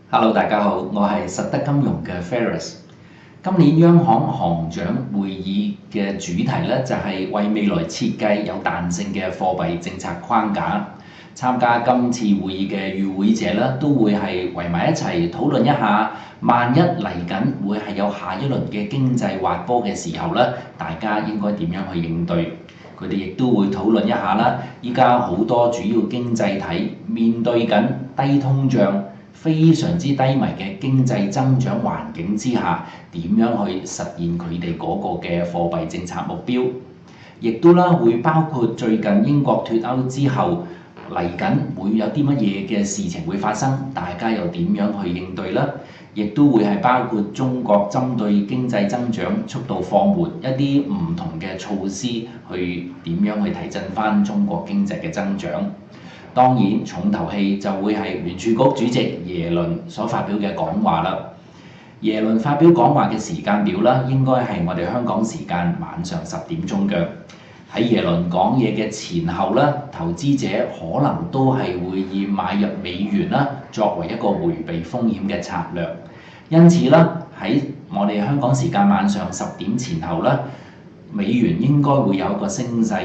Hello，大家好，我係實德金融嘅 Ferris。今年央行行長會議嘅主題咧就係為未來設計有彈性嘅貨幣政策框架。參加今次會議嘅與會者咧都會係圍埋一齊討論一下，萬一嚟緊會係有下一輪嘅經濟滑坡嘅時候咧，大家應該點樣去應對？佢哋亦都會討論一下啦。依家好多主要經濟體面對緊低通脹、非常之低迷嘅經濟增長環境之下，點樣去實現佢哋嗰個嘅貨幣政策目標？亦都啦會包括最近英國脫歐之後嚟緊會有啲乜嘢嘅事情會發生，大家又點樣去應對啦？亦都會係包括中國針對經濟增長速度放緩一啲唔同嘅措施，去點樣去提振翻中國經濟嘅增長。當然重頭戲就會係聯儲局主席耶倫所發表嘅講話啦。耶倫發表講話嘅時間表啦，應該係我哋香港時間晚上10點鐘嘅。喺耶倫講嘢嘅前後啦，投資者可能都係會以買入美元啦作為一個迴避風險嘅策略。因此啦，喺我哋香港時間晚上10點前後啦，美元應該會有一個升勢。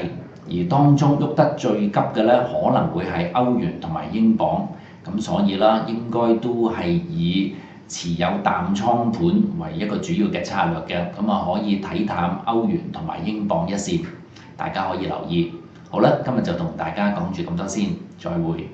而當中喐得最急嘅咧，可能會係歐元同埋英鎊，咁所以啦，應該都係以持有淡倉盤為一個主要嘅策略嘅，咁啊可以睇淡歐元同埋英鎊一線，大家可以留意。好啦，今日就同大家講住咁多先，再會。